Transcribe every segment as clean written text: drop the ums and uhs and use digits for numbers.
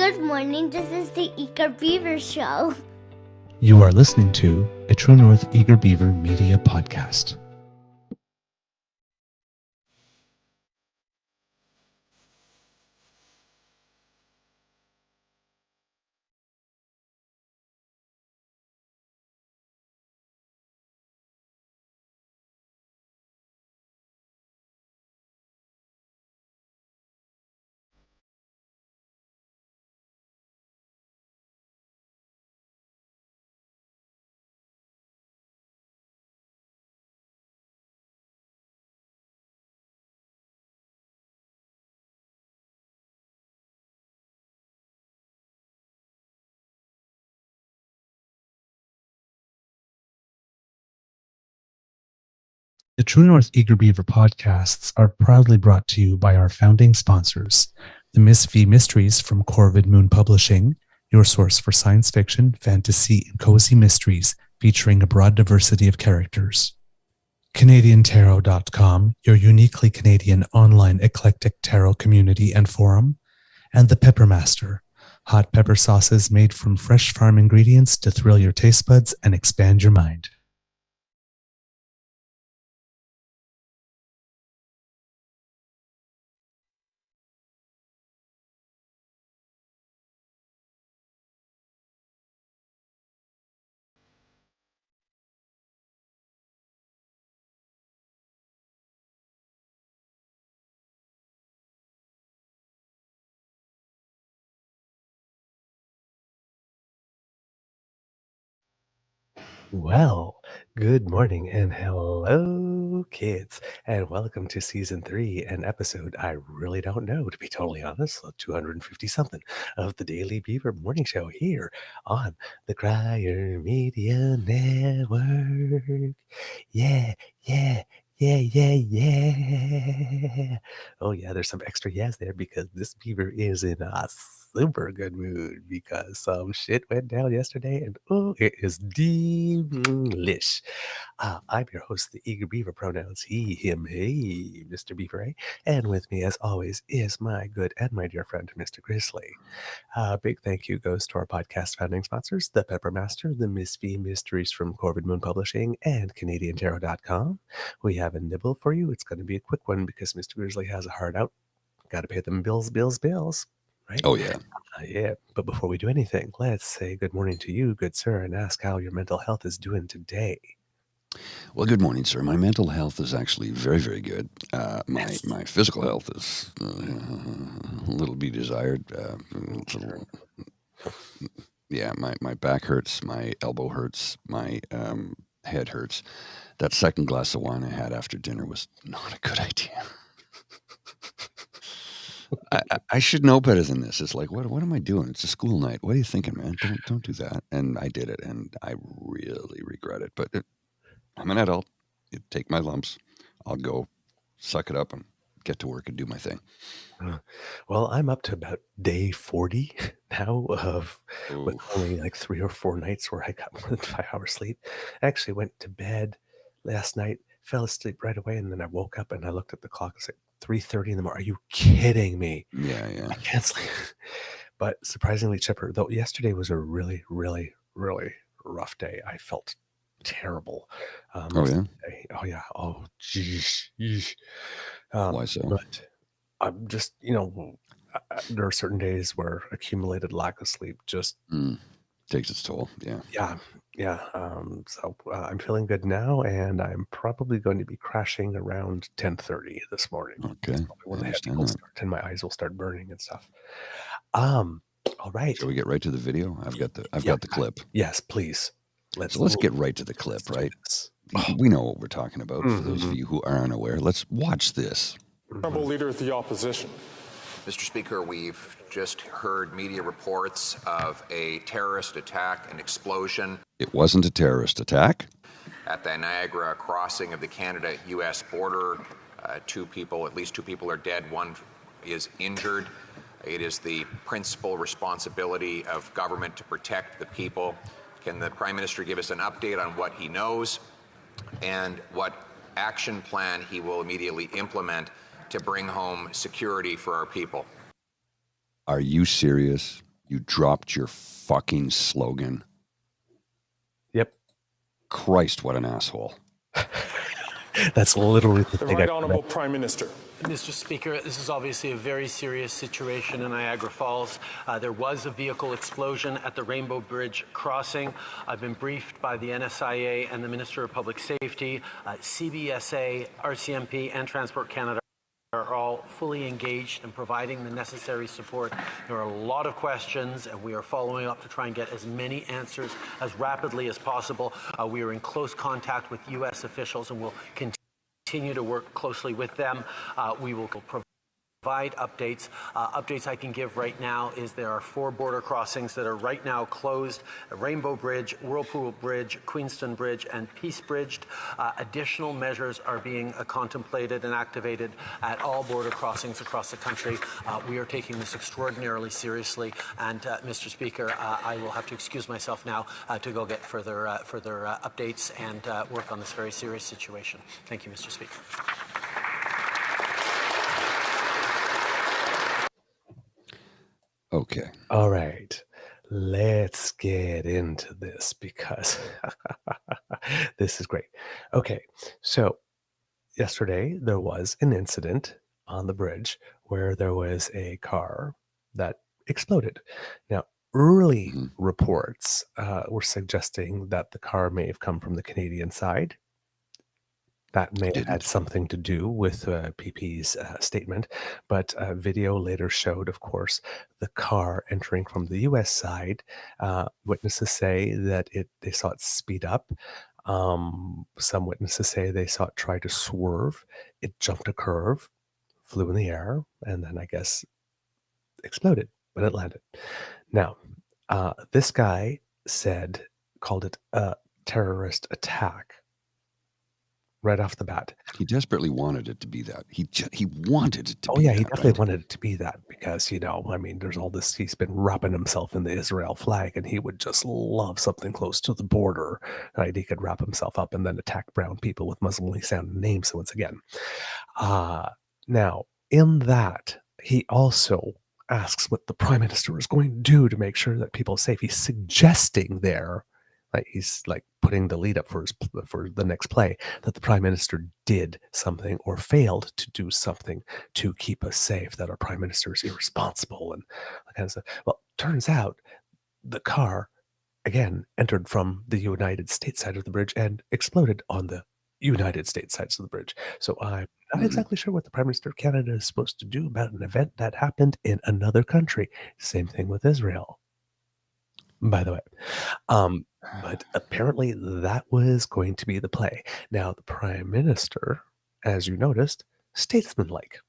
Good morning, this is the Eager Beaver Show. You are listening to a True North Eager Beaver Media Podcast. The True North Eager Beaver podcasts are proudly brought to you by our founding sponsors, the Miss V Mysteries from Corvid Moon Publishing, your source for science fiction, fantasy, and cozy mysteries featuring a broad diversity of characters. CanadianTarot.com, your uniquely Canadian online eclectic tarot community and forum, and the Peppermaster, hot pepper sauces made from fresh farm ingredients to thrill your taste buds and expand your mind. Well, good morning and hello, kids, and welcome to season 3 and episode I really don't know, to be totally honest, 250 something of the Daily Beaver Morning Show here on the Crier Media Network. Yeah, yeah. Yeah. Oh, yeah, there's some extra yes there because this beaver is in a super good mood because some shit went down yesterday and oh, it is delish. I'm your host, the Eager Beaver, pronouns he, him, hey, Mr. Beaver, eh? And with me, as always, is my good and my dear friend, Mr. Grizzly. Big thank you goes to our podcast founding sponsors, the Peppermaster, the Miss V Mysteries from Corvid Moon Publishing, and CanadianTarot.com. We have a nibble for you. It's going to be a quick one because Mr. Grizzly has a heart out. Got to pay them bills, right? Oh, yeah. Yeah, but before we do anything, let's say good morning to you, good sir, and ask how your mental health is doing today. Well, good morning, sir. My mental health is actually very, very good. My physical health is a little be desired. My back hurts, my elbow hurts, my head hurts. That second glass of wine I had after dinner was not a good idea. I should know better than this. It's like, what am I doing? It's a school night. What are you thinking, man? Don't do that. And I did it, and I really regret it. But I'm an adult. You take my lumps. I'll go suck it up and get to work and do my thing. Well, I'm up to about day 40 now with only like 3 or 4 nights where I got more than 5 hours sleep. I actually went to bed last night, fell asleep right away, and then I woke up and I looked at the clock. It's like 3:30 in the morning. Are you kidding me? Yeah. I can't sleep. But surprisingly chipper, though yesterday was a really, really, really rough day. I felt terrible. Oh, yeah? Oh, yeah. Oh, geez. Why so? But I'm just, there are certain days where accumulated lack of sleep just Takes its toll, yeah. Yeah. So I'm feeling good now, and I'm probably going to be crashing around 10:30 this morning. Okay, That's probably when I the headache understand will that. start and my eyes will start burning and stuff. All right. Shall we get right to the video? I've got the clip. Yes, please. Let's get right to the clip, right? Oh. We know what we're talking about. For those of you who are unaware, let's watch this. Honorable Leader of the Opposition. Mr. Speaker, we've just heard media reports of a terrorist attack, an explosion. It wasn't a terrorist attack. At the Niagara crossing of the Canada-U.S. border. At least two people are dead, one is injured. It is the principal responsibility of government to protect the people. Can the Prime Minister give us an update on what he knows and what action plan he will immediately implement to bring home security for our people? Are you serious? You dropped your fucking slogan. Yep. Christ, what an asshole. That's literally the The thing. Right Honourable Prime Minister. Mr. Speaker, this is obviously a very serious situation in Niagara Falls. There was a vehicle explosion at the Rainbow Bridge crossing. I've been briefed by the NSIA and the Minister of Public Safety. CBSA, RCMP, and Transport Canada are all fully engaged in providing the necessary support. There are a lot of questions, and we are following up to try and get as many answers as rapidly as possible. We are in close contact with U.S. officials, and will continue to work closely with them. We will provide updates. Updates I can give right now is there are 4 border crossings that are right now closed: Rainbow Bridge, Whirlpool Bridge, Queenston Bridge, and Peace Bridge. Additional measures are being contemplated and activated at all border crossings across the country. We are taking this extraordinarily seriously, and Mr. Speaker, I will have to excuse myself now to go get further updates and work on this very serious situation. Thank you, Mr. Speaker. Okay. All right, let's get into this because this is great. Okay, so yesterday there was an incident on the bridge where there was a car that exploded. Now, early reports were suggesting that the car may have come from the Canadian side. That may have had something to do with PP's statement, but video later showed, of course, the car entering from the U.S. side. Witnesses say that they saw it speed up. Some witnesses say they saw it try to swerve. It jumped a curve, flew in the air, and then I guess exploded when it landed. Now, this guy called it a terrorist attack. Right off the bat. He desperately wanted it to be that. He wanted it to be that. Oh, yeah, he definitely wanted it to be that because, I mean, there's all this, he's been wrapping himself in the Israel flag, and he would just love something close to the border, right? He could wrap himself up and then attack brown people with Muslimly sounding names once again. Now, in that, he also asks what the Prime Minister is going to do to make sure that people are safe. He's suggesting there, he's like putting the lead up for the next play, that the Prime Minister did something or failed to do something to keep us safe, that our Prime Minister is irresponsible and that kind of stuff. Well, turns out the car, again, entered from the United States side of the bridge and exploded on the United States sides of the bridge. So I'm not exactly sure what the Prime Minister of Canada is supposed to do about an event that happened in another country. Same thing with Israel, by the way. But apparently that was going to be the play. Now, the Prime Minister, as you noticed, statesmanlike,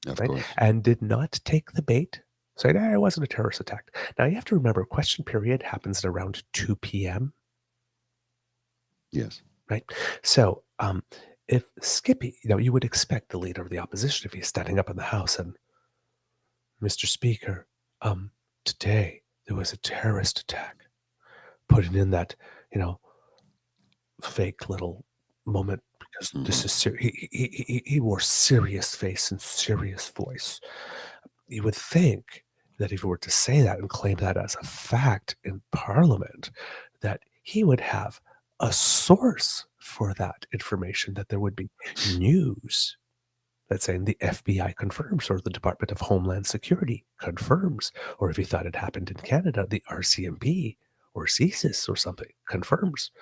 Of right? course. And did not take the bait, saying, it wasn't a terrorist attack. Now, you have to remember, question period happens at around 2 p.m., Yes. right? So if Skippy, you would expect the leader of the opposition, if he's standing up in the House and, Mr. Speaker, today there was a terrorist attack, putting in that, fake little moment, because this is serious. He wore serious face and serious voice. You would think that if he were to say that and claim that as a fact in Parliament, that he would have a source for that information, that there would be news that's saying the FBI confirms, or the Department of Homeland Security confirms, or if he thought it happened in Canada, the RCMP or CSIS or something confirms.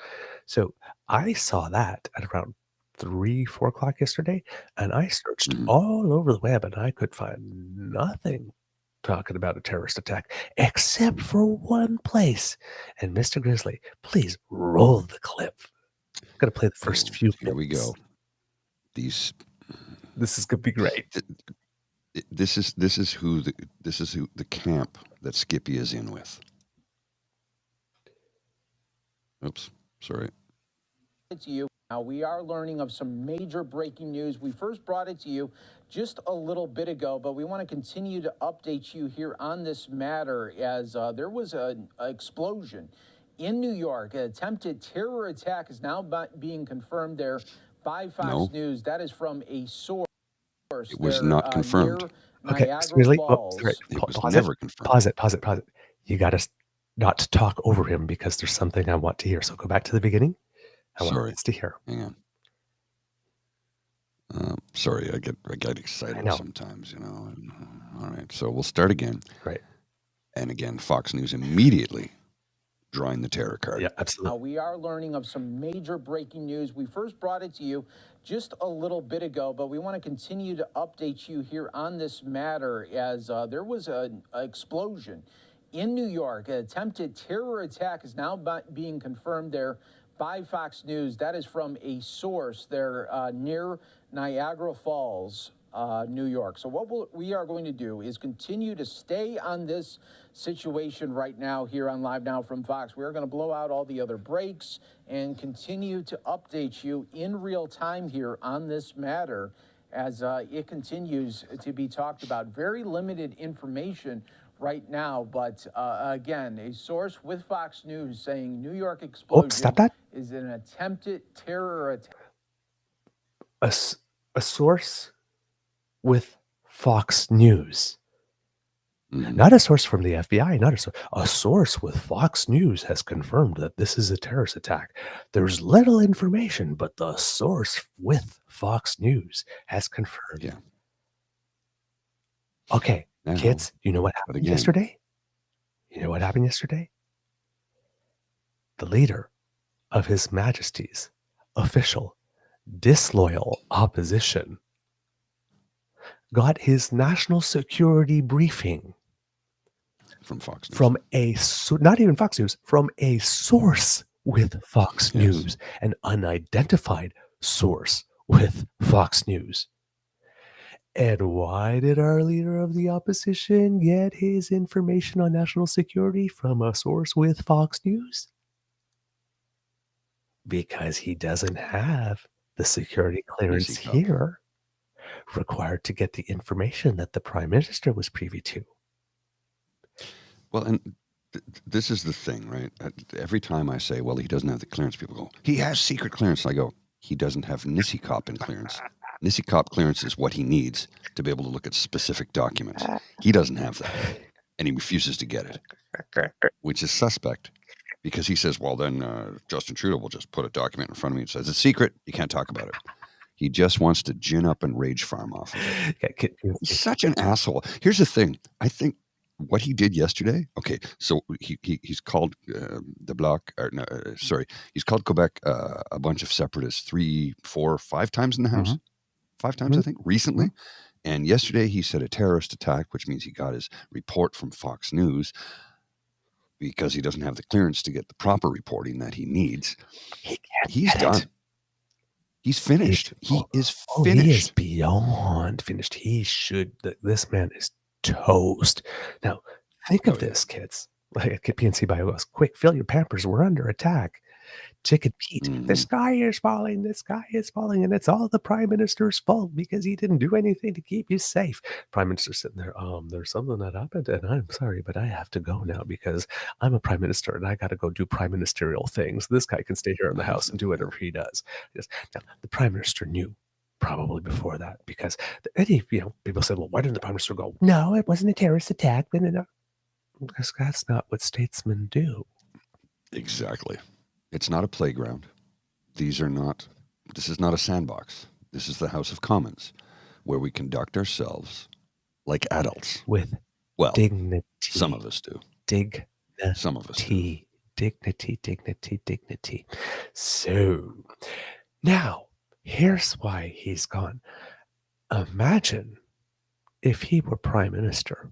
So I saw that at around 3-4 o'clock yesterday, and I searched all over the web, and I could find nothing talking about a terrorist attack except for one place. And Mr. Grizzly, please roll the clip. I'm going to play the first few Here we minutes. go. This is going to be great. This is who the camp that Skippy is in with. Oops, sorry. To you. Now, we are learning of some major breaking news. We first brought it to you just a little bit ago, but we want to continue to update you here on this matter, as there was an explosion in New York. An attempted terror attack is now being confirmed there by Fox News. That is from a source. It was not confirmed. Okay, Niagara seriously? Oh, Falls. sorry. It was Pause never it. confirmed. Pause it. You got to not to talk over him because there's something I want to hear. So go back to the beginning. I want Sorry. us to hear. Hang on. Sorry, I get I excited know. sometimes, All right, so we'll start again. Right. And again, Fox News immediately drawing the terror card. Yeah, absolutely. We are learning of some major breaking news. We first brought it to you just a little bit ago, but we want to continue to update you here on this matter as there was an explosion in New York. An attempted terror attack is now being confirmed there by Fox News. That is from a source there near Niagara Falls, New York. So what we are going to do is continue to stay on this situation right now here on Live Now from Fox. We're going to blow out all the other breaks and continue to update you in real time here on this matter as it continues to be talked about. Very limited information right now, but again, a source with Fox News saying New York explosion stop that. is an attempted terror attack. A source with Fox News. Mhm. Not a source from the FBI, a source with Fox News has confirmed that this is a terrorist attack. There's little information, but the source with Fox News has confirmed. Yeah. Okay, Now, kids, you know what happened again- yesterday? You know what happened yesterday? The leader of His Majesty's official disloyal opposition got his national security briefing from Fox News. from not even Fox News, from a source with Fox Yes. News, an unidentified source with Fox News. And why did our leader of the opposition get his information on national security from a source with Fox News? Because he doesn't have the security clearance Easy cop. here required to get the information that the Prime Minister was privy to. Well, and this is the thing, right? Every time I say, well, he doesn't have the clearance, people go, he has secret clearance. I go, he doesn't have NISI-COP in clearance. NISI-COP clearance is what he needs to be able to look at specific documents. He doesn't have that, and he refuses to get it, which is suspect because he says, well, then Justin Trudeau will just put a document in front of me and says, it's secret, you can't talk about it. He just wants to gin up and rage farm off of it. He's such an asshole. Here's the thing. I think what he did yesterday, okay, so he's called the Bloc, or no, sorry, he's called Quebec a bunch of separatists 3, 4, 5 times in the House. 5 times, I think, recently. And yesterday he said a terrorist attack, which means he got his report from Fox News because he doesn't have the clearance to get the proper reporting that he needs. He's done. He's finished. He is finished. He is beyond finished. This man is toast. Now, think of this, kids. Like PNC Bio goes, quick, fill your Pampers. We're under attack. Chicken Pete, the sky is falling, and it's all the Prime Minister's fault because he didn't do anything to keep you safe. Prime Minister sitting there, there's something that happened, and I'm sorry, but I have to go now because I'm a Prime Minister and I got to go do prime ministerial things. This guy can stay here in the House and do whatever he does. Now, the Prime Minister knew probably before that because people said, well, why didn't the Prime Minister go? No, it wasn't a terrorist attack. Because that's not what statesmen do. Exactly. It's not a playground. This is not a sandbox. This is the House of Commons where we conduct ourselves like adults. With dignity. Some of us do. Some of us do. Dignity. So now here's why he's gone. Imagine if he were Prime Minister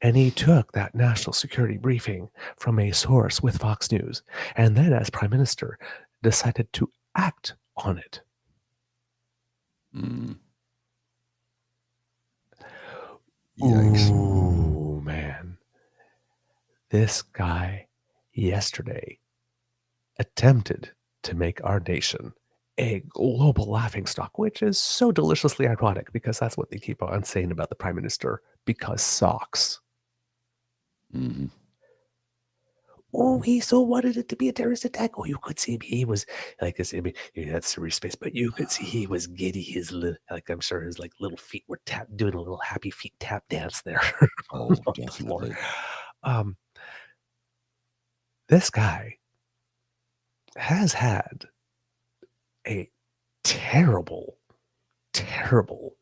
and he took that national security briefing from a source with Fox News and then as Prime Minister decided to act on it. Yikes. Ooh, man. This guy yesterday attempted to make our nation a global laughingstock, which is so deliciously ironic because that's what they keep on saying about the Prime Minister, because socks. Oh, he so wanted it to be a terrorist attack. Oh, you could see him. He was like this. I mean, he had serious face, but you could see he was giddy. Like I'm sure his like little feet were doing a little happy feet tap dance there Oh, on the floor. definitely. This guy has had a terrible, terrible,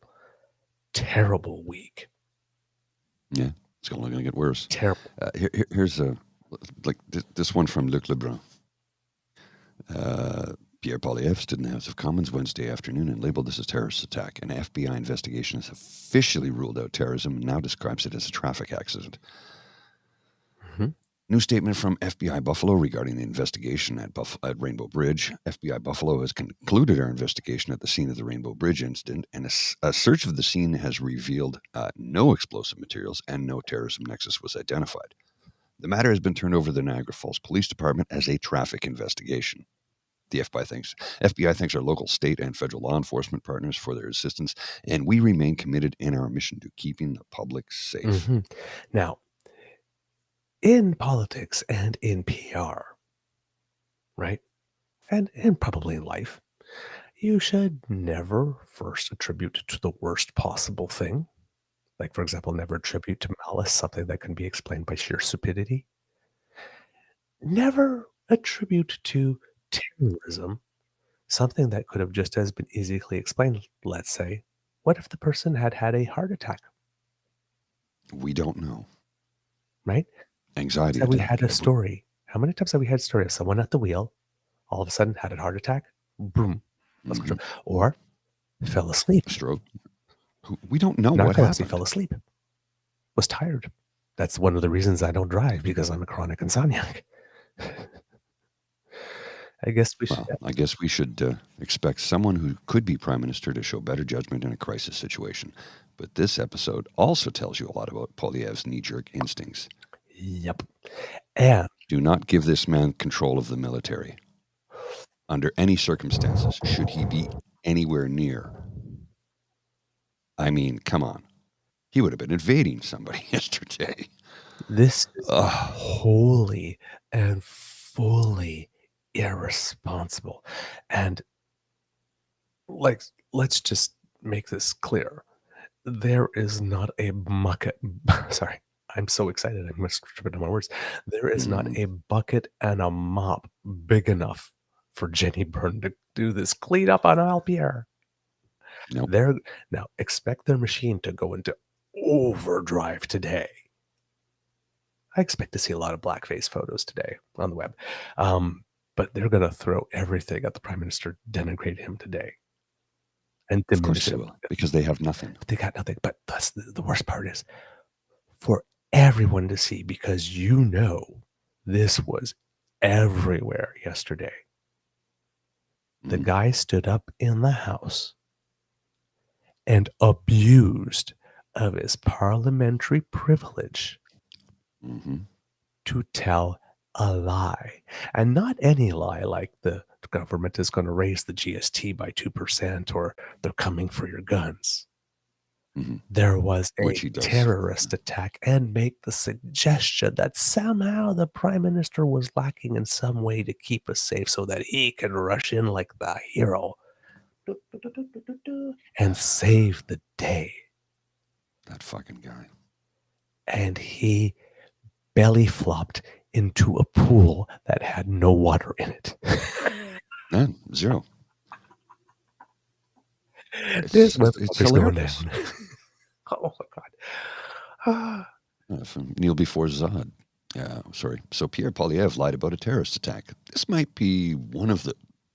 terrible week. Yeah, it's only going to get worse. Terrible. Here's this one from Luc Lebrun. Pierre Poilievre stood in the House of Commons Wednesday afternoon and labeled this a terrorist attack. An FBI investigation has officially ruled out terrorism and now describes it as a traffic accident. Mm-hmm. New statement from FBI Buffalo regarding the investigation at Rainbow Bridge. FBI Buffalo has concluded our investigation at the scene of the Rainbow Bridge incident, and a search of the scene has revealed no explosive materials and no terrorism nexus was identified. The matter has been turned over to the Niagara Falls Police Department as a traffic investigation. The FBI thanks our local, state, and federal law enforcement partners for their assistance, and we remain committed in our mission to keeping the public safe. Mm-hmm. Now, in politics and in PR, right, and probably in life, you should never first attribute to the worst possible thing. Like, for example, never attribute to malice something that can be explained by sheer stupidity. Never attribute to terrorism something that could have just as been easily explained. Let's say, what if the person had had a heart attack? We don't know. Right? Anxiety So we attack. had a story. How many times have we had a story of someone at the wheel, all of a sudden had a heart attack, boom, lost control, or fell asleep. Stroke. We don't know Not what he happened. fell asleep. Was tired. That's one of the reasons I don't drive, because I'm a chronic insomniac. I guess we should expect someone who could be prime minister to show better judgment in a crisis situation. But this episode also tells you a lot about Poilievre's knee-jerk instincts. Yep. And do not give this man control of the military. Under any circumstances, should he be anywhere near. I mean, come on. He would have been invading somebody yesterday. This is wholly and fully irresponsible. And let's just make this clear. There is not a bucket. Sorry, I'm so excited. I'm tripping on my words. There is not a bucket and a mop big enough for Jenny Byrne to do this cleanup on LPR. Nope. Now, expect their machine to go into overdrive today. I expect to see a lot of blackface photos today on the web. But they're going to throw everything at the Prime Minister, denigrate him today. And of course they will, because they have nothing. They got nothing. But that's the worst part is for everyone to see, because this was everywhere yesterday. The guy stood up in the House and abused of his parliamentary privilege to tell a lie. And not any lie like the government is going to raise the GST by 2% or they're coming for your guns. There was a terrorist attack, and make the suggestion that somehow the Prime Minister was lacking in some way to keep us safe so that he can rush in like the hero and save the day. That fucking guy. And he belly flopped into a pool that had no water in it. None. Zero. This motherfucker's going down. Oh my God. From Neil before Zod. So Pierre Poilievre lied about a terrorist attack. This might be one of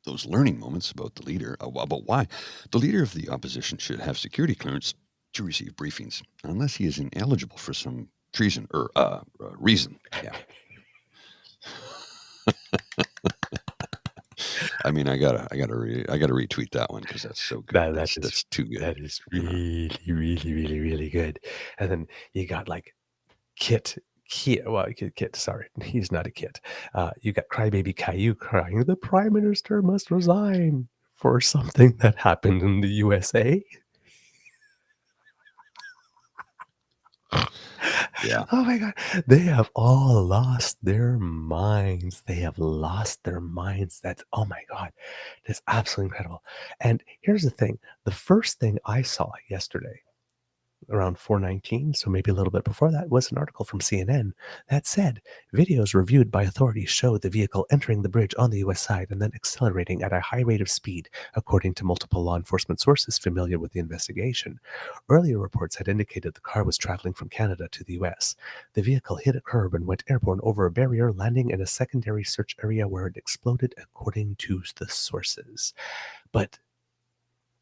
those learning moments about the leader, about why the leader of the opposition should have security clearance to receive briefings, unless he is ineligible for some treason or reason. Yeah. I mean, I gotta retweet that one because that's so good. That's too good. That is really, really, really, really good. And then you got like Kit. Sorry, he's not a Kit. You got Crybaby Caillou crying, the Prime Minister must resign for something that happened in the USA. Yeah. Oh my God. They have all lost their minds. They have lost their minds. That's, oh my God. That's absolutely incredible. And here's the thing. The first thing I saw yesterday around 4:19, so maybe a little bit before that, was an article from CNN that said videos reviewed by authorities showed the vehicle entering the bridge on the US side and then accelerating at a high rate of speed, according to multiple law enforcement sources familiar with the investigation. Earlier reports had indicated the car was traveling from Canada to the US. The vehicle hit a curb and went airborne over a barrier, landing in a secondary search area where it exploded, according to the sources. But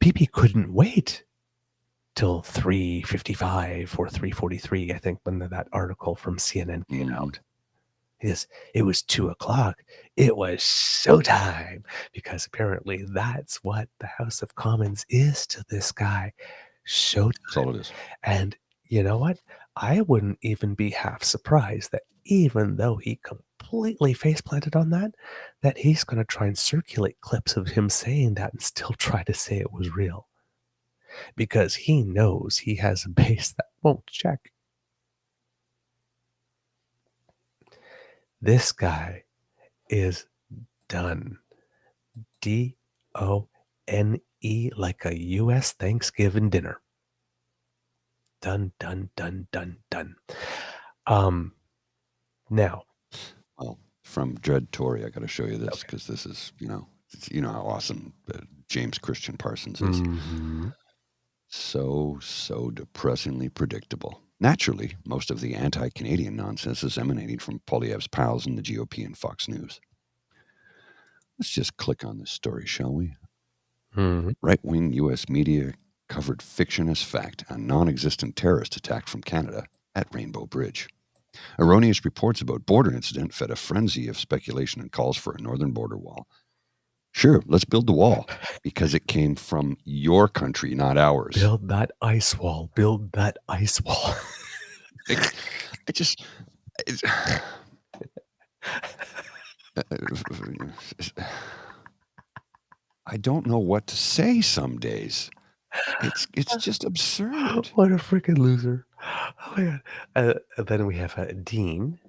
PP couldn't wait till 3:55 or 3:43, I think, when that article from CNN came out. It was 2:00. It was showtime, because apparently that's what the House of Commons is to this guy. Showtime. That's all it is. And you know what? I wouldn't even be half surprised that even though he completely face planted on that he's going to try and circulate clips of him saying that and still try to say it was real, because he knows he has a base that won't check. This guy is done. DONE, like a US Thanksgiving dinner. Done, done, done, done, done. Now, Well, from Dread Tory, I got to show you this, because this is, you know how awesome James Christian Parsons is. So depressingly predictable. Naturally, most of the anti-Canadian nonsense is emanating from Poilievre's pals in the GOP and Fox News. Let's just click on this story, shall we? Right-wing U.S. media covered fiction as fact, a non-existent terrorist attack from Canada at Rainbow Bridge. Erroneous reports about border incident fed a frenzy of speculation and calls for a northern border wall. Sure, let's build the wall, because it came from your country, not ours. Build that ice wall. Build that ice wall. I don't know what to say some days. It's just absurd. What a freaking loser. Oh my God. Then we have Dean,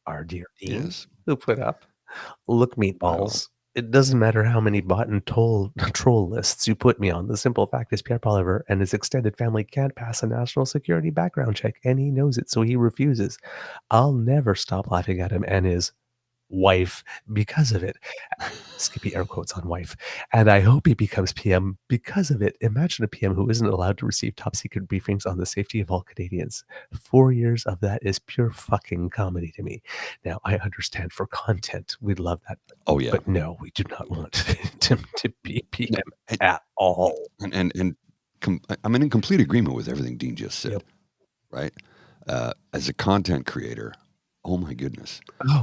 our dear Dean, Yes. who put up, look, meatballs. It doesn't matter how many bot and troll lists you put me on. The simple fact is Pierre Poilievre and his extended family can't pass a national security background check, and he knows it, so he refuses. I'll never stop laughing at him and his wife because of it. Skippy air quotes on wife. And I hope he becomes PM because of it. Imagine a PM who isn't allowed to receive top secret briefings on the safety of all Canadians. 4 years of that is pure fucking comedy to me. Now, I understand for content, we'd love that. Oh, yeah. But no, we do not want him to be PM at all. And I'm in complete agreement with everything Dean just said, right? As a content creator, oh my goodness.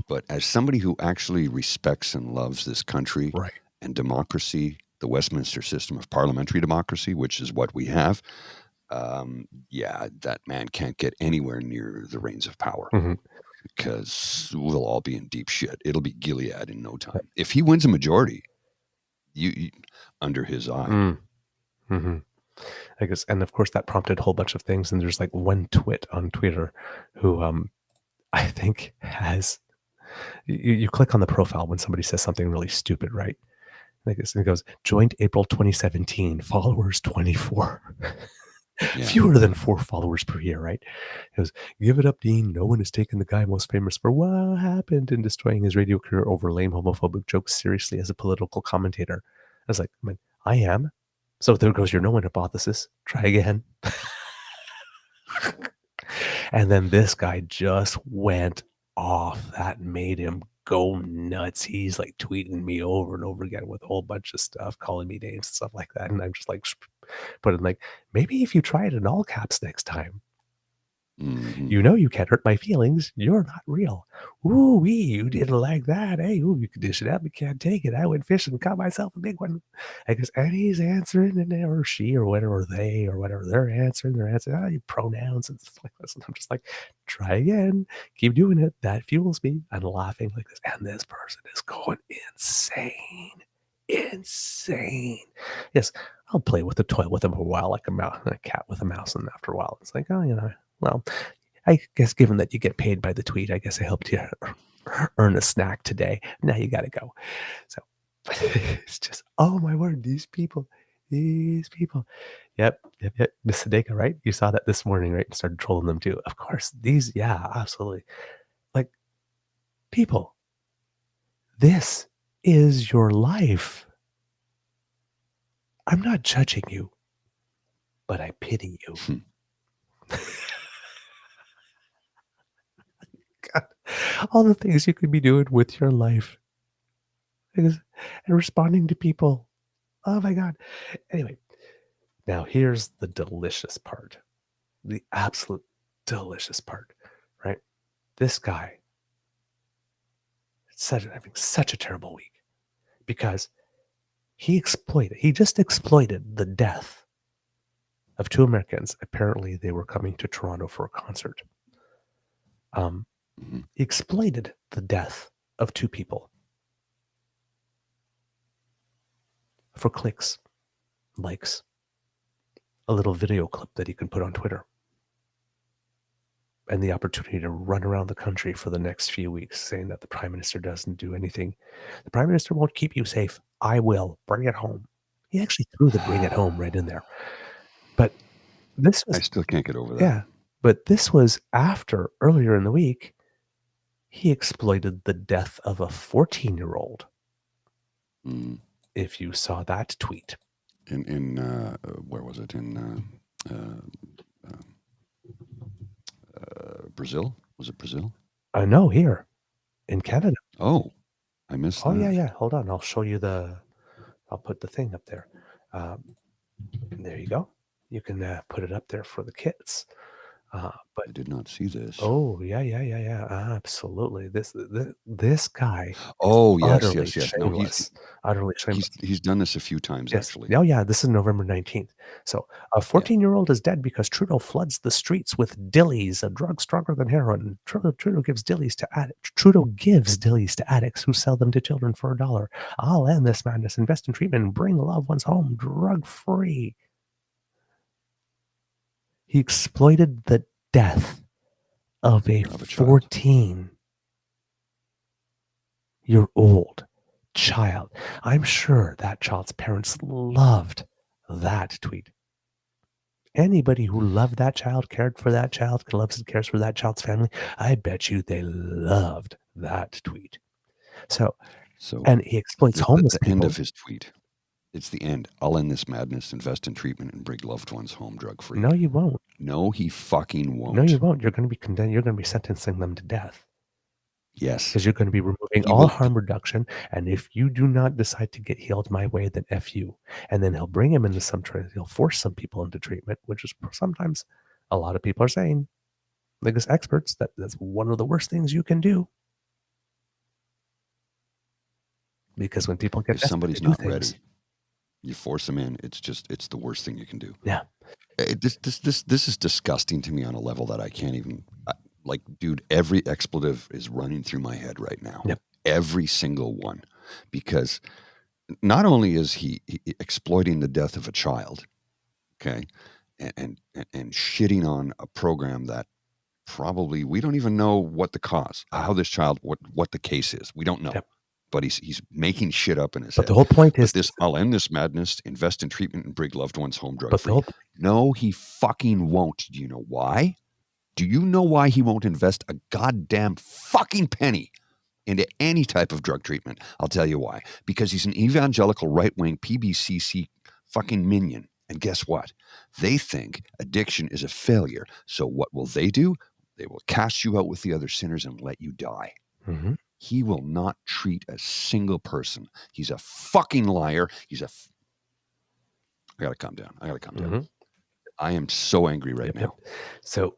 But as somebody who actually respects and loves this country and democracy, the Westminster system of parliamentary democracy, which is what we have, that man can't get anywhere near the reins of power, because we'll all be in deep shit. It'll be Gilead in no time. If he wins a majority, you under his eye. I guess, and of course that prompted a whole bunch of things. And there's like one twit on Twitter who I think has, you click on the profile when somebody says something really stupid, right? Like this, and it goes, joined April 2017, followers 24. Fewer than 4 followers per year, right? It goes, give it up, Dean. No one has taken the guy most famous for what happened in destroying his radio career over lame homophobic jokes seriously as a political commentator. I was like, I am. So there goes your no one hypothesis. Try again. And then this guy just went off. That made him go nuts. He's like tweeting me over and over again with a whole bunch of stuff, calling me names and stuff like that. And I'm just like, putting like, maybe if you try it in all caps next time, you know you can't hurt my feelings. You're not real. Ooh, you didn't like that. Hey, ooh, you can dish it out. We can't take it. I went fishing and caught myself a big one. I guess, and he's answering, and or she or whatever, or they or whatever, they're answering. Pronouns and stuff like this. And I'm just like, try again. Keep doing it. That fuels me. I'm laughing like this. And this person is going insane. Yes, I'll play with the toy with him for a while, like a cat with a mouse. And after a while, it's like, well, I guess given that you get paid by the tweet, I guess I helped you earn a snack today. Now you got to go. So it's just, oh my word, these people. Yep. Miss Sadeka, right? You saw that this morning, right? And started trolling them too. Of course, yeah, absolutely. Like, people, this is your life. I'm not judging you, but I pity you. God, all the things you could be doing with your life and responding to people. Oh my God. Anyway, now here's the delicious part, the absolute delicious part, right? This guy having such a terrible week because he just exploited the death of two Americans. Apparently they were coming to Toronto for a concert. He exploited the death of two people for clicks, likes, a little video clip that he can put on Twitter, and the opportunity to run around the country for the next few weeks saying that the Prime Minister doesn't do anything. The Prime Minister won't keep you safe. I will. Bring it home. He actually threw the bring it home right in there. But this was... I still can't get over that. Yeah. But this was after, earlier in the week, he exploited the death of a 14-year-old. If you saw that tweet. In where was it? In Brazil? Was it Brazil? No, here in Canada. Oh, I missed that. Oh, yeah. Hold on. I'll show you I'll put the thing up there. There you go. You can put it up there for the kids. But I did not see this. Oh, yeah. Absolutely. This guy. Oh, Utterly yes. No, utterly shameless. He's done this a few times, actually. Oh, yeah. This is November 19th. So a 14-year-old is dead because Trudeau floods the streets with dillies, a drug stronger than heroin. Trudeau gives dillies to addicts who sell them to children for $1. I'll end this madness, invest in treatment, and bring loved ones home drug-free. He exploited the death of a 14-year-old child. I'm sure that child's parents loved that tweet. Anybody who loved that child, cared for that child, loves and cares for that child's family, I bet you they loved that tweet. So and he exploits homeless the people. End of his tweet. It's the end. I'll end this madness, invest in treatment, and bring loved ones home drug-free. No, you won't. No, he fucking won't. No, you won't. You're going to be condemned. You're going to be sentencing them to death. Yes. Because you're going to be removing all harm reduction. And if you do not decide to get healed my way, then F you. And then he'll bring him into some treatment. He'll force some people into treatment, which is sometimes a lot of people are saying, like as experts, that's one of the worst things you can do. Because when people get if somebody's to do not things, ready, you force them in. It's the worst thing you can do. Yeah. This is disgusting to me on a level that I can't even. Like, dude, every expletive is running through my head right now. Yep. Every single one, because not only is he exploiting the death of a child, okay, and shitting on a program that probably we don't even know what the cause, how this child, what the case is. We don't know. Yep. But he's making shit up in his head. But the whole point is this: I'll end this madness, invest in treatment, and bring loved ones home drug-free. No, he fucking won't. Do you know why? Do you know why he won't invest a goddamn fucking penny into any type of drug treatment? I'll tell you why. Because he's an evangelical right-wing PBCC fucking minion. And guess what? They think addiction is a failure. So what will they do? They will cast you out with the other sinners and let you die. Mm-hmm. He will not treat a single person. He's a fucking liar. I got to calm down. Mm-hmm. I am so angry right now. Yep. So,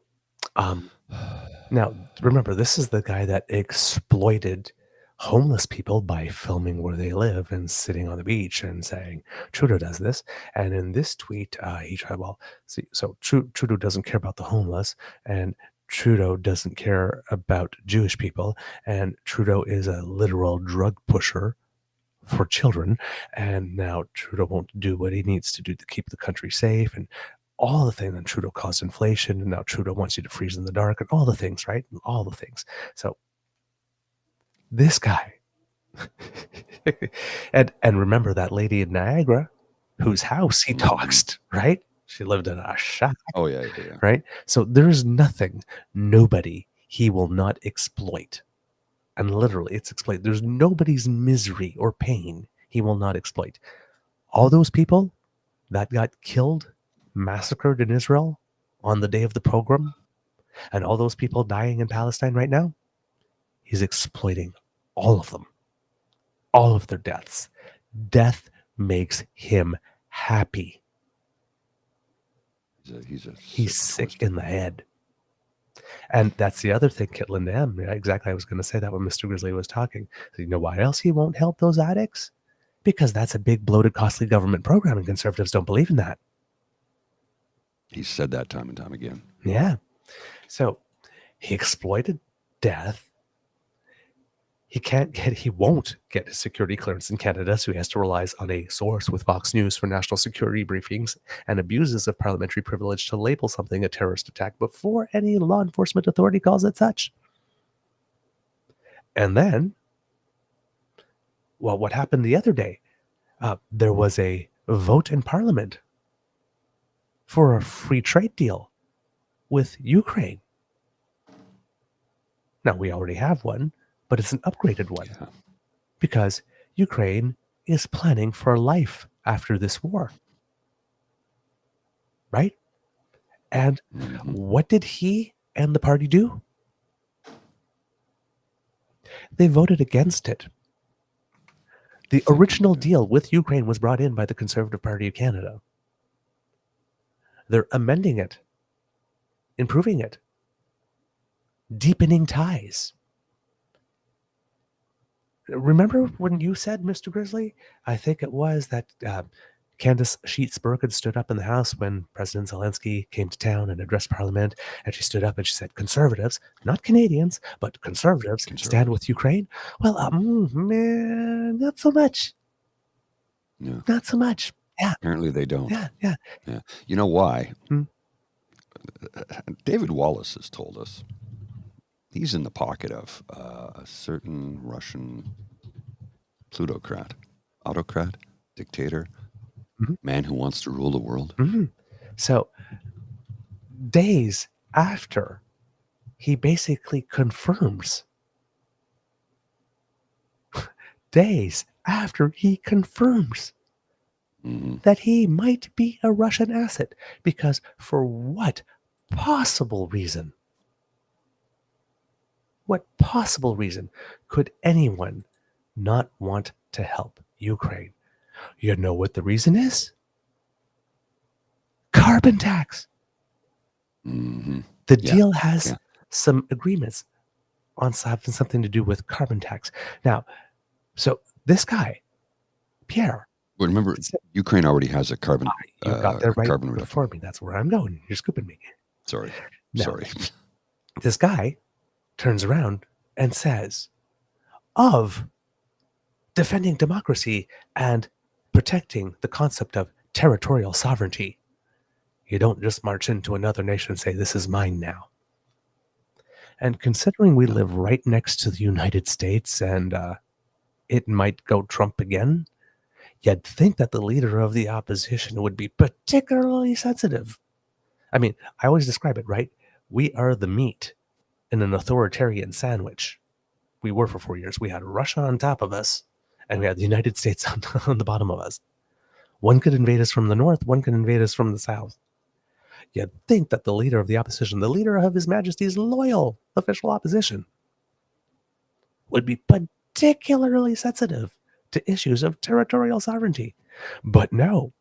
now remember, this is the guy that exploited homeless people by filming where they live and sitting on the beach and saying Trudeau does this. And in this tweet, he tried, Trudeau doesn't care about the homeless, and Trudeau doesn't care about Jewish people, and Trudeau is a literal drug pusher for children, and now Trudeau won't do what he needs to do to keep the country safe. And all the things. And Trudeau caused inflation, and now Trudeau wants you to freeze in the dark, and all the things, right? All the things. So this guy, and remember that lady in Niagara, whose house he doxed, right? She lived in a shack, Oh yeah. right? So there's nothing, nobody he will not exploit. And literally, it's exploit. There's nobody's misery or pain he will not exploit. All those people that got killed, massacred in Israel on the day of the pogrom, and all those people dying in Palestine right now, he's exploiting all of them, all of their deaths. Death makes him happy. He's sick in the head. And that's the other thing, Kitlin M. Yeah, exactly. I was going to say that when Mr. Grizzly was talking. So you know why else he won't help those addicts? Because that's a big, bloated, costly government program, and conservatives don't believe in that. He's said that time and time again. Yeah. So he exploited death. He won't get his security clearance in Canada, so he has to rely on a source with Fox News for national security briefings, and abuses of parliamentary privilege to label something a terrorist attack before any law enforcement authority calls it such. And then, well, what happened the other day? There was a vote in Parliament for a free trade deal with Ukraine. Now, we already have one, but it's an upgraded one, because Ukraine is planning for life after this war. Right? And what did he and the party do? They voted against it. The original deal with Ukraine was brought in by the Conservative Party of Canada. They're amending it, improving it, deepening ties. Remember when you said, Mr. Grizzly, I think it was that Candace Sheets-Burk had stood up in the House when President Zelensky came to town and addressed Parliament, and she stood up and she said, conservatives, not Canadians, but conservatives stand with Ukraine. Well, man, not so much. No. Not so much. Yeah. Apparently they don't. Yeah. You know why? David Wallace has told us he's in the pocket of a certain Russian plutocrat, autocrat, dictator, man who wants to rule the world. So days after he basically confirms, that he might be a Russian asset, because for what possible reason? What possible reason could anyone not want to help Ukraine? You know what the reason is? Carbon tax. The deal has some agreements on having something to do with carbon tax. Now, so this guy, Pierre. Well, remember, Ukraine already has a carbon. You got there right carbon before me. That's where I'm going. You're scooping me. Sorry. This guy turns around and says, of defending democracy and protecting the concept of territorial sovereignty, you don't just march into another nation and say, this is mine now. And considering we live right next to the United States and it might go Trump again, you'd think that the leader of the opposition would be particularly sensitive. I mean, I always describe it, right? We are the meat in an authoritarian sandwich. We were for 4 years. We had Russia on top of us, and we had the United States on the bottom of us. One could invade us from the north, one could invade us from the south. You'd think that the leader of the opposition, the leader of His Majesty's loyal official opposition, would be particularly sensitive to issues of territorial sovereignty. But no.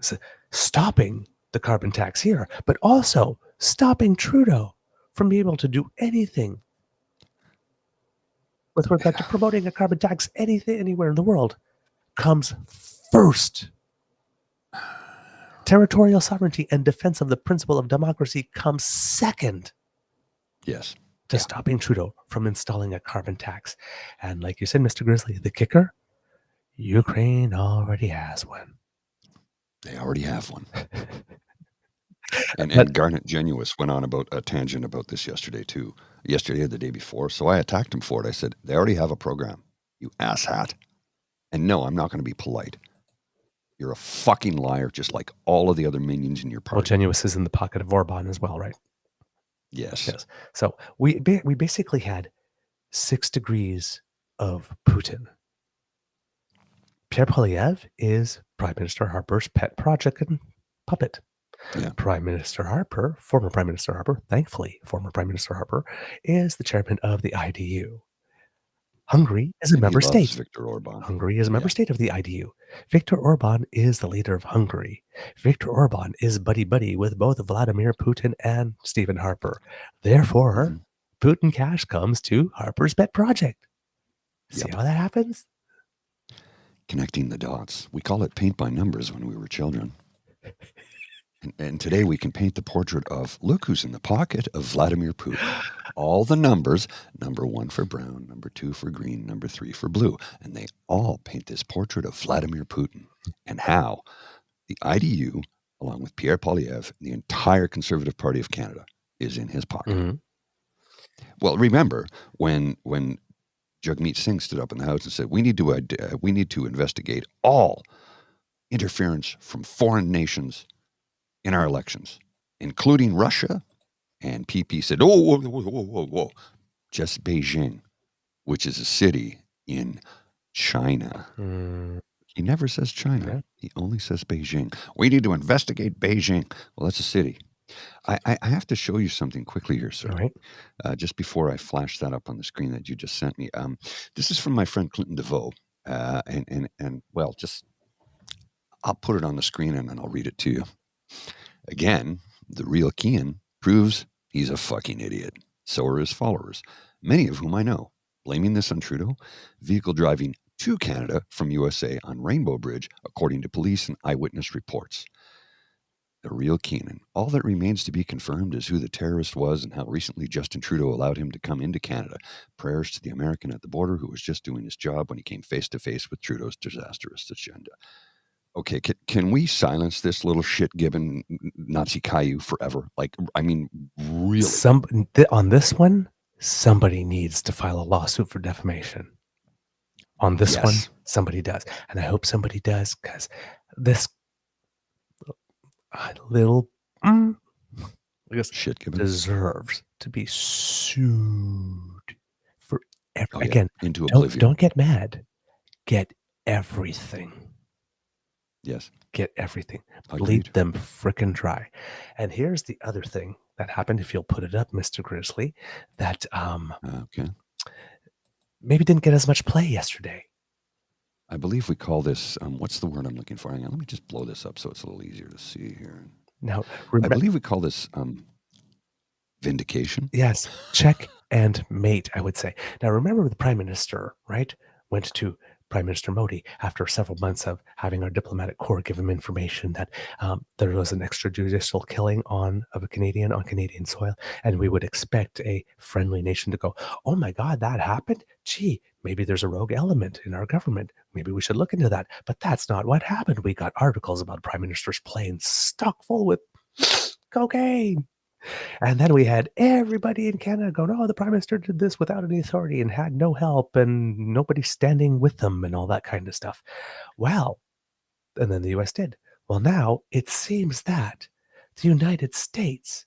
So stopping the carbon tax here, but also stopping Trudeau from being able to do anything with regard to promoting a carbon tax anywhere in the world comes first. Territorial sovereignty and defense of the principle of democracy comes second. Yes. To stopping Trudeau from installing a carbon tax. And like you said, Mr. Grizzly, the kicker, Ukraine already has one. They already have one. But- And Garnet Genuous went on about a tangent about this yesterday too. Yesterday or the day before. So I attacked him for it. I said, they already have a program, you asshat. And no, I'm not going to be polite. You're a fucking liar, just like all of the other minions in your Well, party. Genuous is in the pocket of Orban as well, right? Yes. Yes. So we basically had 6 degrees of Putin. Pierre Poilievre is Prime Minister Harper's pet project and puppet. Yeah. Prime Minister Harper, former Prime Minister Harper, thankfully, former Prime Minister Harper, is the chairman of the IDU. Hungary is a And member he loves state. Viktor Orban. Hungary is a member Yeah. state of the IDU. Viktor Orban is the leader of Hungary. Viktor Orban is buddy-buddy with both Vladimir Putin and Stephen Harper. Therefore, Putin cash comes to Harper's pet project. See Yep. how that happens? Connecting the dots. We call it paint by numbers when we were children. And today we can paint the portrait of, look who's in the pocket of Vladimir Putin. All the numbers, number 1 for brown, number 2 for green, number 3 for blue. And they all paint this portrait of Vladimir Putin and how the IDU, along with Pierre Poilievre, the entire Conservative Party of Canada, is in his pocket. Mm-hmm. Well, remember when Jagmeet Singh stood up in the House and said, we need to investigate all interference from foreign nations in our elections, including Russia, and PP said, whoa, just Beijing, which is a city in China. He never says China. Yeah. He only says Beijing. We need to investigate Beijing. Well, that's a city. I have to show you something quickly here, sir. All right. Just before I flash that up on the screen that you just sent me. This is from my friend Clinton DeVoe. And well, just I'll put it on the screen and then I'll read it to you. Again, the real Kean proves he's a fucking idiot. So are his followers, many of whom I know, blaming this on Trudeau, vehicle driving to Canada from USA on Rainbow Bridge, according to police and eyewitness reports. The real Keenan. All that remains to be confirmed is who the terrorist was and how recently Justin Trudeau allowed him to come into Canada. Prayers to the American at the border who was just doing his job when he came face to face with Trudeau's disastrous agenda. Okay, can we silence this little shit-gibbon Nazi Caillou forever? Like, I mean, really? On this one, somebody needs to file a lawsuit for defamation. On this one, somebody does. And I hope somebody does, because this little I guess shit-gibbon deserves to be sued for Oh, yeah. again. Into oblivion. Don't get mad. Get everything. Yes. Get everything. Agreed. Bleed them frickin' dry. And here's the other thing that happened, if you'll put it up, Mr. Grizzly, that Okay. maybe didn't get as much play yesterday. I believe we call this, what's the word I'm looking for? Hang on, let me just blow this up so it's a little easier to see here. Now, I believe we call this vindication. Yes, check and mate, I would say. Now, remember the Prime Minister, right, went to Prime Minister Modi after several months of having our diplomatic corps give him information that there was an extrajudicial killing of a Canadian on Canadian soil, and we would expect a friendly nation to go, oh my God, that happened? Gee, maybe there's a rogue element in our government. Maybe we should look into that. But that's not what happened. We got articles about Prime Minister's plane stuck full with cocaine. And then we had everybody in Canada go, no, the Prime Minister did this without any authority and had no help and nobody standing with them and all that kind of stuff. Well, and then the US did. Well, now it seems that the United States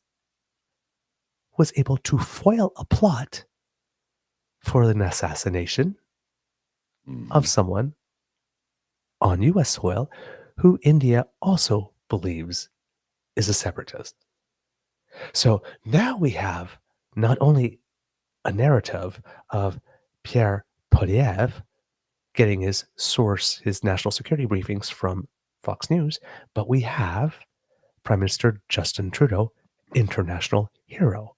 was able to foil a plot for an assassination of someone on US soil who India also believes is a separatist. So now we have not only a narrative of Pierre Poilievre getting his source, his national security briefings from Fox News, but we have Prime Minister Justin Trudeau, international hero.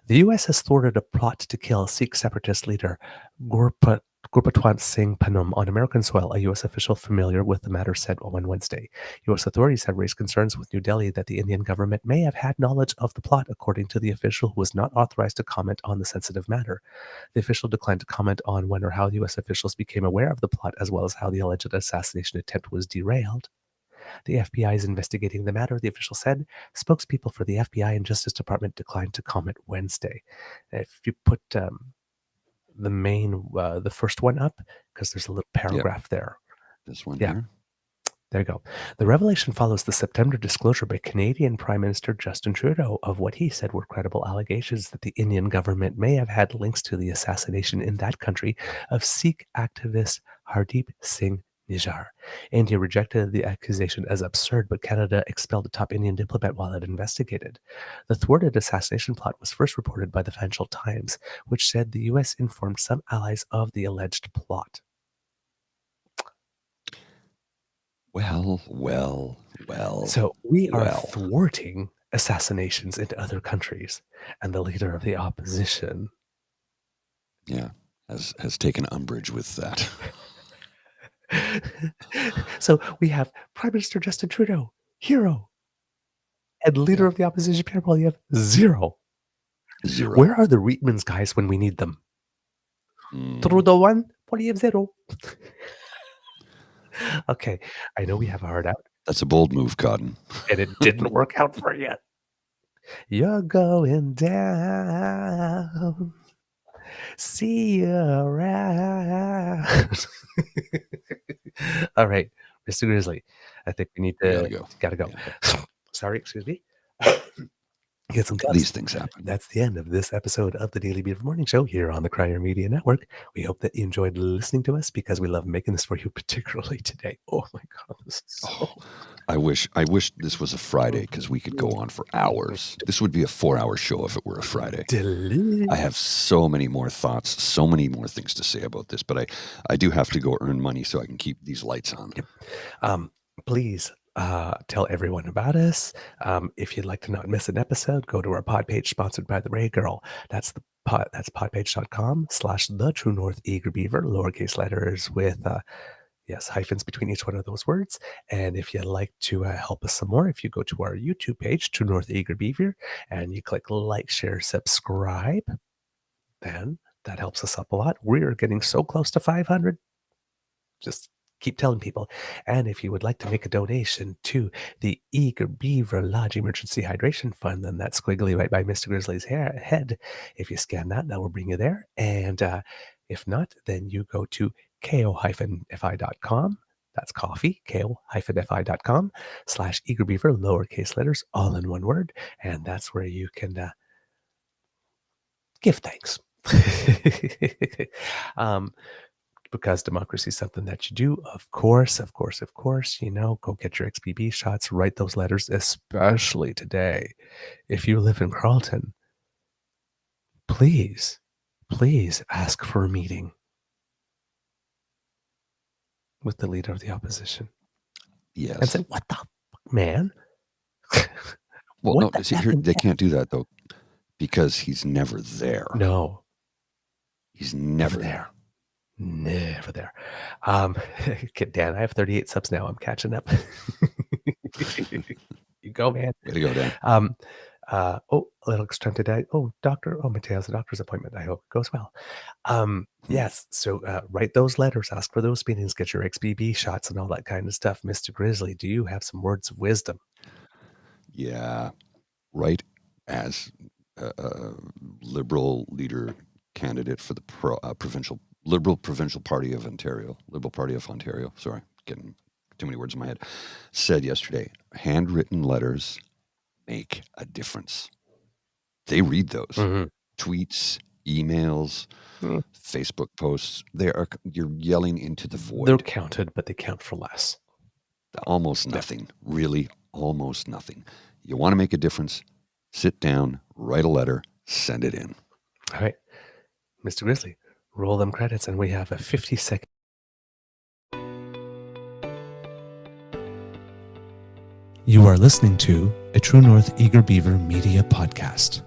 The U.S. has thwarted a plot to kill Sikh separatist leader Gurpatwant Singh Panum on American soil, a U.S. official familiar with the matter said on Wednesday. U.S. authorities have raised concerns with New Delhi that the Indian government may have had knowledge of the plot, according to the official who was not authorized to comment on the sensitive matter. The official declined to comment on when or how U.S. officials became aware of the plot, as well as how the alleged assassination attempt was derailed. The FBI is investigating the matter, the official said. Spokespeople for the FBI and Justice Department declined to comment Wednesday. If you put the first one up, because there's a little paragraph there. This one Yeah. here. There you go. The revelation follows the September disclosure by Canadian Prime Minister Justin Trudeau of what he said were credible allegations that the Indian government may have had links to the assassination in that country of Sikh activist Hardeep Singh Nijjar. India rejected the accusation as absurd, but Canada expelled a top Indian diplomat while it investigated. The thwarted assassination plot was first reported by the Financial Times, which said the U.S. informed some allies of the alleged plot. Well. So we are thwarting assassinations into other countries, and the leader of the opposition, has taken umbrage with that. So we have Prime Minister Justin Trudeau, hero, and leader of the opposition, Pierre Poilievre, zero. Where are the Reitmans guys when we need them? Trudeau 1, Poilievre 0. Okay, I know we have a hard out. That's a bold move, Cotton. And it didn't work out for you. You're going down. See you around. All right, Mr. Grizzly, I think we need to gotta go. Yeah. Sorry, excuse me. Get some cuts. These things happen. That's the end of this episode of the Daily Beaver Morning Show here on the Crier Media Network. We hope that you enjoyed listening to us because we love making this for you, particularly today. Oh my God, this is I wish this was a Friday because we could go on for hours. This would be a 4-hour show if it were a Friday. I have so many more thoughts, so many more things to say about this, but I do have to go earn money so I can keep these lights on. Yep. Please tell everyone about us. If you'd like to not miss an episode, go to our pod page sponsored by the Ray Girl. That's podpage.com/the True North Eager Beaver, lowercase letters with hyphens between each one of those words. And if you'd like to help us some more, if you go to our YouTube page, True North Eager Beaver, and you click like, share, subscribe, then that helps us up a lot. We're getting so close to 500. Just keep telling people. And if you would like to make a donation to the Eager Beaver Lodge Emergency Hydration Fund, then that's squiggly right by Mr. Grizzly's head. If you scan that will bring you there. And if not, then you go to ko-fi.com. That's coffee, ko-fi.com/eagerbeaver, lowercase letters, all in one word. And that's where you can give thanks. Because democracy is something that you do, of course, go get your XBB shots, write those letters, especially today. If you live in Carleton, please ask for a meeting with the leader of the opposition. Yes. And say, what the fuck, man? Well, no, see, here, they can't do that, though, because he's never there. No. He's never there. Never there. Dan, I have 38 subs now. I'm catching up. You go, man. Way to go, Dan. Alex trying to die. Mateo has a doctor's appointment. I hope it goes well. Yes. So write those letters, ask for those meetings, get your XBB shots and all that kind of stuff. Mr. Grizzly, do you have some words of wisdom? Yeah. Right as a Liberal leader candidate for the Liberal Provincial Party of Ontario, Liberal Party of Ontario, sorry, getting too many words in my head, said yesterday, handwritten letters make a difference. They read those. Tweets, emails, Facebook posts. You're yelling into the void. They're counted, but they count for less. Almost nothing. Really, almost nothing. You want to make a difference, sit down, write a letter, send it in. All right. Mr. Grizzly, roll them credits, and we have a 50-second. You are listening to a True North Eager Beaver media podcast.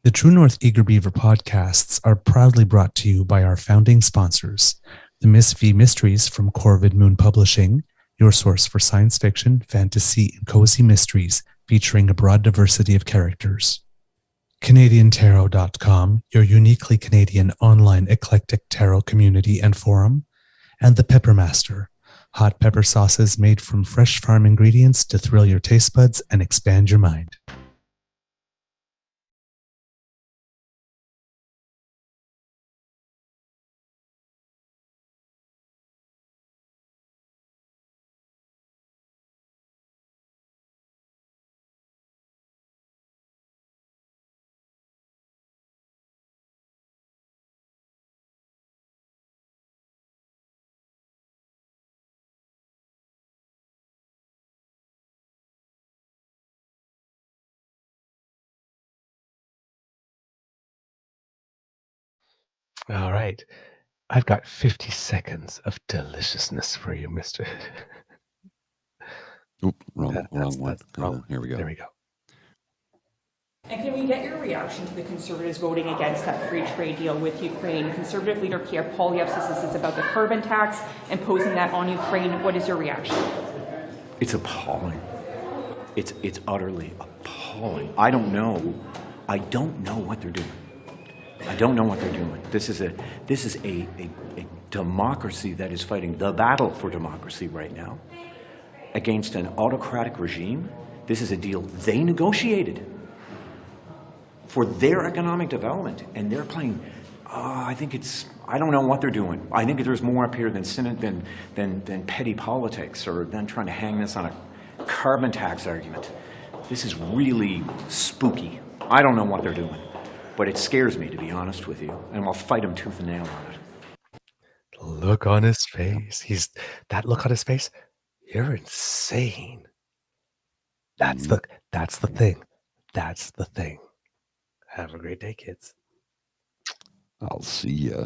The True North Eager Beaver podcasts are proudly brought to you by our founding sponsors, the Miss V Mysteries from Corvid Moon Publishing, your source for science fiction, fantasy, and cozy mysteries featuring a broad diversity of characters. CanadianTarot.com, your uniquely Canadian online eclectic tarot community and forum, and the Peppermaster, Hot pepper sauces made from fresh farm ingredients to thrill your taste buds and expand your mind. All right. I've got 50 seconds of deliciousness for you, Mr. Oop, wrong one. Wrong. Here we go. There we go. And can we get your reaction to the Conservatives voting against that free trade deal with Ukraine? Conservative leader Pierre Poilievre says this is about the carbon tax, imposing that on Ukraine. What is your reaction? It's appalling. It's utterly appalling. I don't know what they're doing. I don't know what they're doing. This is a democracy that is fighting the battle for democracy right now against an autocratic regime. This is a deal they negotiated for their economic development, and they're playing. I don't know what they're doing. I think there's more up here than petty politics or than trying to hang this on a carbon tax argument. This is really spooky. I don't know what they're doing, but it scares me, to be honest with you, and I'll fight them tooth and nail on it. Look on his face. That look on his face. You're insane. That's the thing. That's the thing. Have a great day, kids. I'll see ya.